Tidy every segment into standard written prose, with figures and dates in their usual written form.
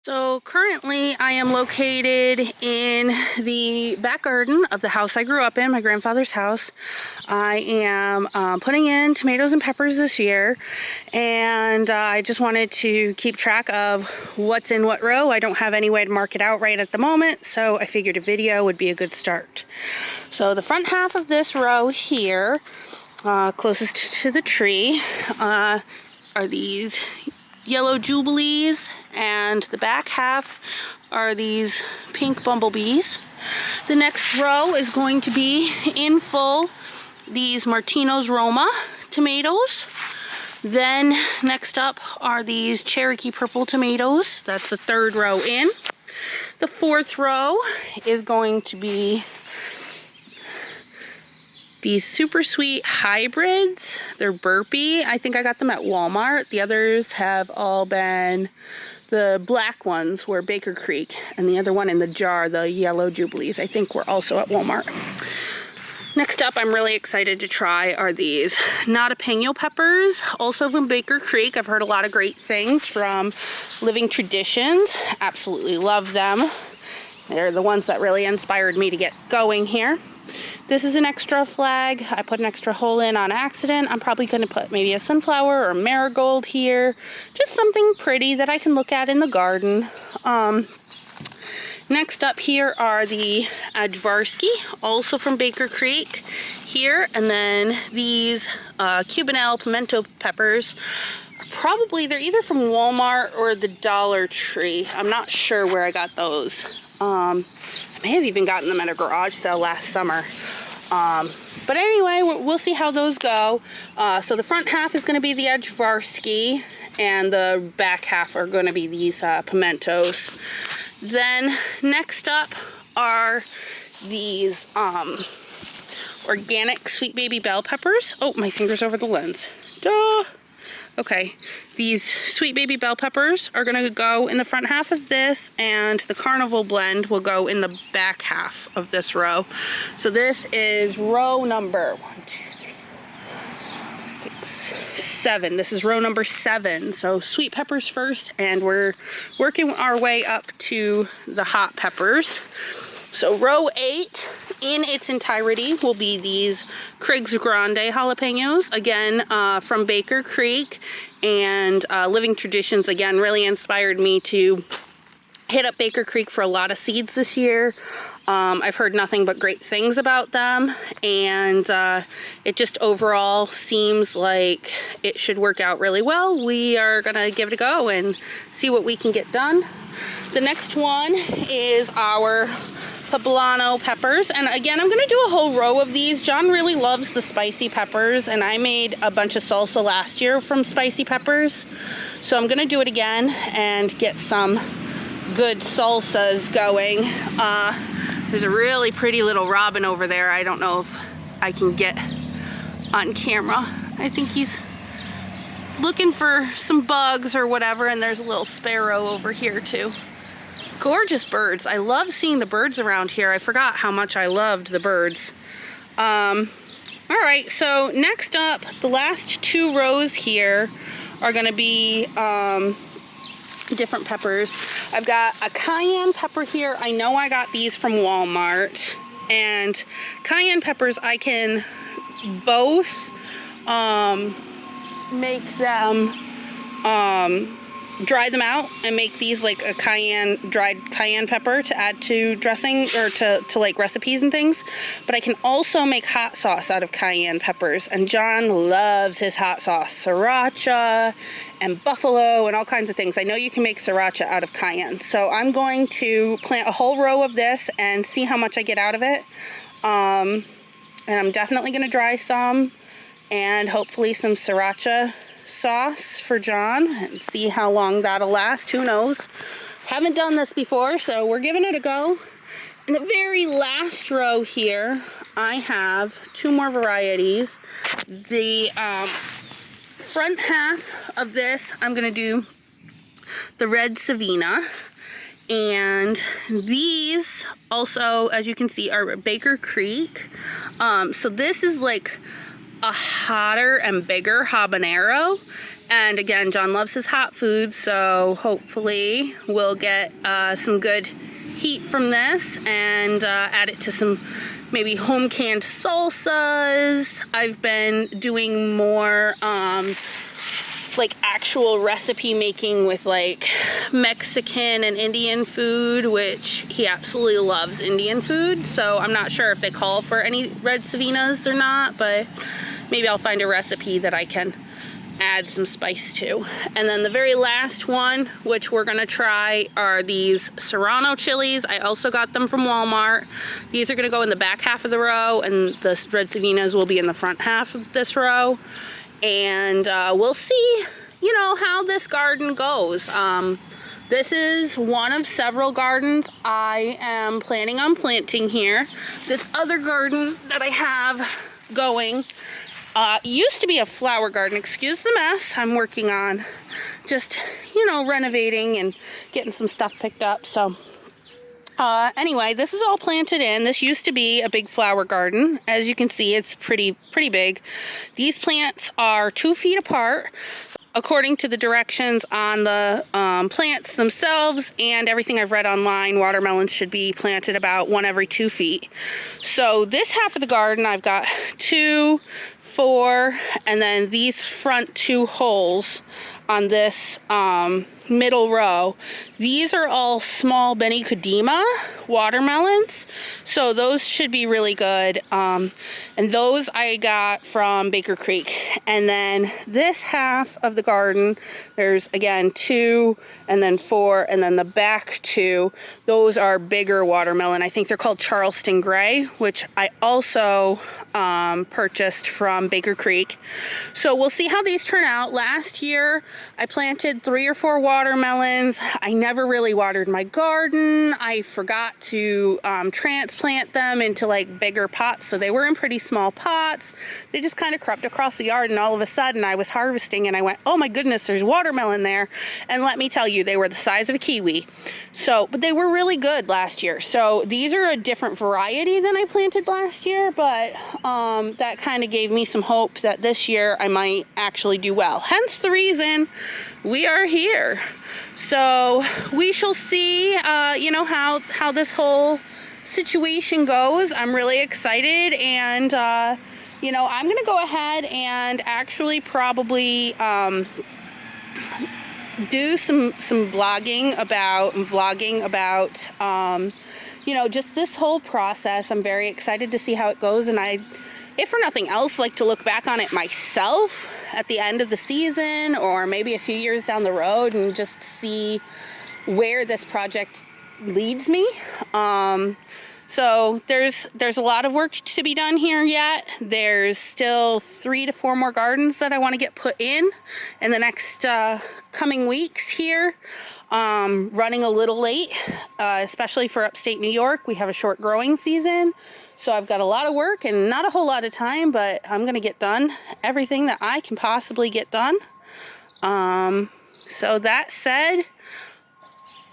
So currently I am located in the back garden of the house I grew up in, my grandfather's house. I am putting in tomatoes and peppers this year, and I just wanted to keep track of what's in what row. I don't have any way to mark it out right at the moment, so I figured a video would be a good start. So the front half of this row here, closest to the tree, are these yellow jubilees, and the back half are these pink bumblebees. The next row is going to be in full these Martino's Roma tomatoes. Then next up are these Cherokee purple tomatoes. That's the third row in. The fourth row is going to be these super sweet hybrids. They're burpee. I think I got them at Walmart. The others have all been, the black ones were Baker Creek, and the other one in the jar, the yellow jubilees, I think were also at Walmart. Next up, I'm really excited to try are these Notapeno peppers, also from Baker Creek. I've heard a lot of great things from Living Traditions. Absolutely love them. They're the ones that really inspired me to get going here. This is an extra flag. I put an extra hole in on accident. I'm probably going to put maybe a sunflower or a marigold here. Just something pretty that I can look at in the garden. Next up here are the Ajvarski, also from Baker Creek here. And then these Cubanelle pimento peppers. Probably, they're either from Walmart or the Dollar Tree. I'm not sure where I got those. I may have even gotten them at a garage sale last summer. But anyway, we'll see how those go. So the front half is going to be the Ajvarski, and the back half are going to be these pimentos. Then next up are these organic sweet baby bell peppers. Oh, my finger's over the lens. Duh. Okay, these sweet baby bell peppers are going to go in the front half of this, and the carnival blend will go in the back half of this row. So this is row number 7. This is row number 7. So sweet peppers first, and we're working our way up to the hot peppers. So row 8 in its entirety will be these Craig's Grande jalapenos, again from Baker Creek, and Living Traditions again really inspired me to hit up Baker Creek for a lot of seeds this year. I've heard nothing but great things about them, and it just overall seems like it should work out really well. We are gonna give it a go and see what we can get done. The next one is our poblano peppers, and again I'm gonna do a whole row of these. John really loves the spicy peppers, and I made a bunch of salsa last year from spicy peppers, so I'm gonna do it again and get some good salsas going. There's a really pretty little robin over there. I don't know if I can get on camera. I think he's looking for some bugs or whatever, and there's a little sparrow over here too. Gorgeous birds. I love seeing the birds around here. I forgot how much I loved the birds. All right, so next up, the last 2 rows here are gonna be different peppers. I've got a cayenne pepper here. I know I got these from Walmart, and cayenne peppers, I can both make them dry them out and make these like a dried cayenne pepper to add to dressing or to like recipes and things. But I can also make hot sauce out of cayenne peppers, and John loves his hot sauce, sriracha and buffalo and all kinds of things. I know you can make sriracha out of cayenne, so I'm going to plant a whole row of this and see how much I get out of it. And I'm definitely going to dry some, and hopefully some sriracha sauce for John, and see how long that'll last. Who knows? Haven't done this before, so we're giving it a go. In the very last row here, I have 2 more varieties. The front half of this, I'm gonna do the red Savina, and these also, as you can see, are Baker Creek. So this is like a hotter and bigger habanero, And again, John loves his hot food, so hopefully we'll get some good heat from this and add it to some maybe home canned salsas. I've been doing more like actual recipe making with like Mexican and Indian food, which he absolutely loves Indian food. So I'm not sure if they call for any red Savinas or not, but maybe I'll find a recipe that I can add some spice to. And then the very last one, which we're gonna try, are these Serrano chilies. I also got them from Walmart. These are gonna go in the back half of the row, and the red Savinas will be in the front half of this row. And we'll see, you know, how this garden goes. This is one of several gardens I am planning on planting here. This other garden that I have going used to be a flower garden. Excuse the mess. I'm working on just, you know, renovating and getting some stuff picked up. So anyway, this is all planted in. This used to be a big flower garden. As you can see, it's pretty big. These plants are 2 feet apart, according to the directions on the plants themselves and everything I've read online. Watermelons should be planted about 1 every 2 feet. So this half of the garden, I've got 2, 4, and then these front 2 holes on this middle row. These are all small Benny Kadima watermelons, so those should be really good. And those I got from Baker Creek. And then this half of the garden, there's again 2 and then 4, and then the back 2, those are bigger watermelon. I think they're called Charleston Gray, which I also purchased from Baker Creek. So we'll see how these turn out. Last year I planted 3 or 4 watermelons. I never really watered my garden. I forgot to transplant them into like bigger pots, so they were in pretty small pots. They just kind of crept across the yard, and all of a sudden I was harvesting and I went, oh my goodness, there's watermelon there. And let me tell you, they were the size of a kiwi. So, but they were really good last year. So these are a different variety than I planted last year, but that kind of gave me some hope that this year I might actually do well. Hence the reason we are here. So we shall see, you know, how this whole situation goes. I'm really excited, and you know, I'm gonna go ahead and actually probably do some vlogging about you know, just this whole process. I'm very excited to see how it goes, and I, if for nothing else, like to look back on it myself at the end of the season, or maybe a few years down the road, and just see where this project leads me. So there's a lot of work to be done here yet. There's still 3 to 4 more gardens that I want to get put in the next coming weeks here. Running a little late, especially for upstate New York. We have a short growing season, so I've got a lot of work and not a whole lot of time, but I'm gonna get done everything that I can possibly get done. So that said,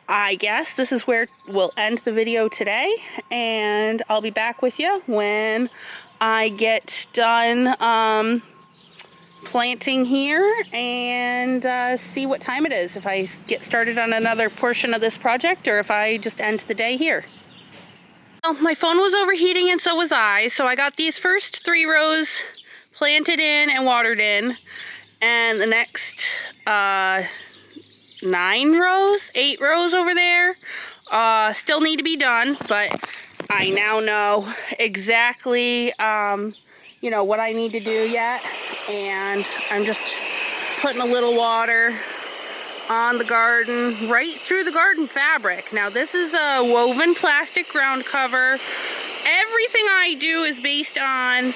I guess this is where we'll end the video today, and I'll be back with you when I get done planting here and see what time it is, if I get started on another portion of this project or if I just end the day here. Well, my phone was overheating and so was I, so I got these first 3 rows planted in and watered in, and the next 8 rows over there still need to be done, but I now know exactly you know, what I need to do yet, and I'm just putting a little water on the garden, right through the garden fabric. Now this is a woven plastic ground cover. Everything I do is based on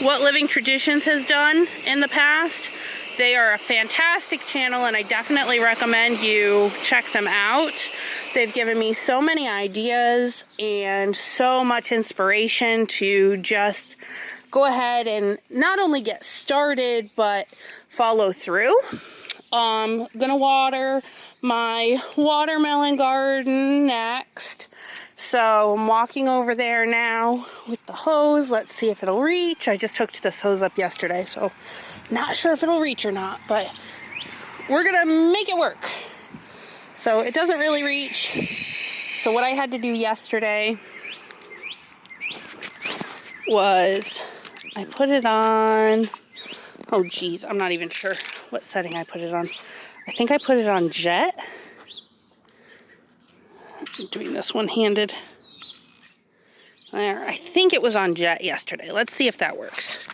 what Living Traditions has done in the past. They are a fantastic channel, and I definitely recommend you check them out. They've given me so many ideas and so much inspiration to just go ahead and not only get started, but follow through. I'm gonna water my watermelon garden next. So I'm walking over there now with the hose. Let's see if it'll reach. I just hooked this hose up yesterday, so not sure if it'll reach or not, but we're gonna make it work. So it doesn't really reach. So what I had to do yesterday was I put it on, oh geez, I'm not even sure what setting I put it on. I think I put it on jet. I'm doing this one-handed. There, I think it was on jet yesterday. Let's see if that works.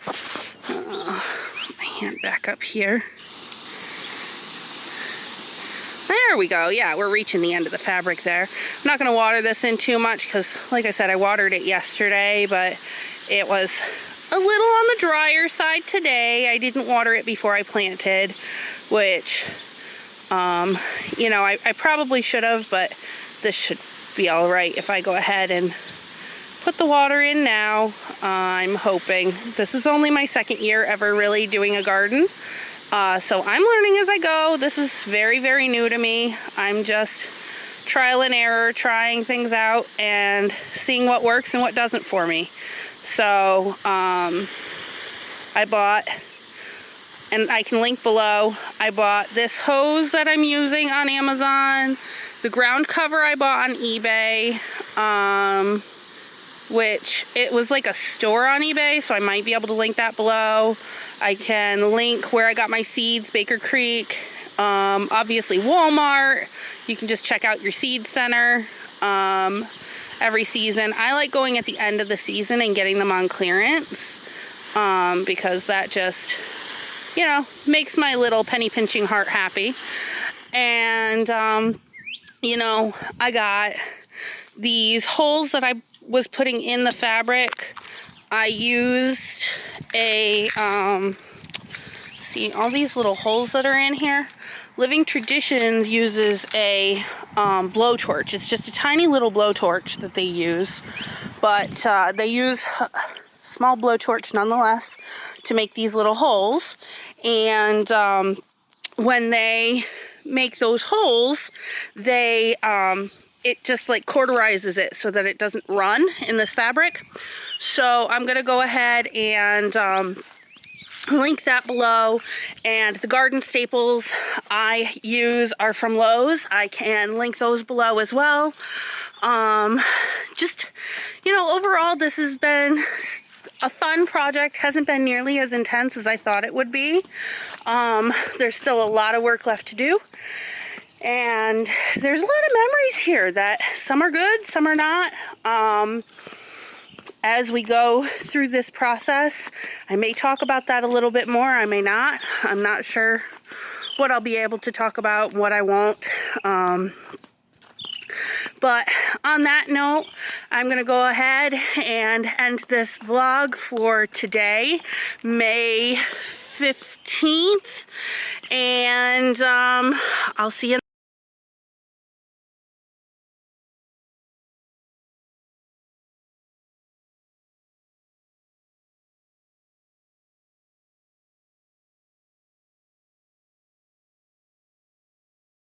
Put my hand back up here. There we go. Yeah, we're reaching the end of the fabric there. I'm not going to water this in too much because, like I said, I watered it yesterday, but it was a little on the drier side today. I didn't water it before I planted, which, you know, I probably should have, but this should be all right if I go ahead and put the water in now. I'm hoping. This is only my second year ever really doing a garden. So I'm learning as I go. This is very, very new to me. I'm just trial and error, trying things out and seeing what works and what doesn't for me. So I bought, and I can link below, I bought this hose that I'm using on Amazon. The ground cover I bought on eBay, which it was like a store on eBay, so I might be able to link that below. I can link where I got my seeds, Baker Creek, obviously Walmart. You can just check out your seed center every season. I like going at the end of the season and getting them on clearance because that just, you know, makes my little penny pinching heart happy. And, you know, I got these holes that I was putting in the fabric. I used a, see all these little holes that are in here? Living Traditions uses a blowtorch. It's just a tiny little blowtorch that they use, but they use a small blowtorch nonetheless to make these little holes. And when they make those holes, they it just like cauterizes it so that it doesn't run in this fabric. So I'm gonna go ahead and link that below. And the garden staples I use are from Lowe's. I can link those below as well. Just, you know, overall this has been a fun project. Hasn't been nearly as intense as I thought it would be. There's still a lot of work left to do. And there's a lot of memories here that some are good, some are not. As we go through this process, I may talk about that a little bit more, I may not. I'm not sure what I'll be able to talk about and what I won't. But on that note, I'm going to go ahead and end this vlog for today, May 15th. And I'll see you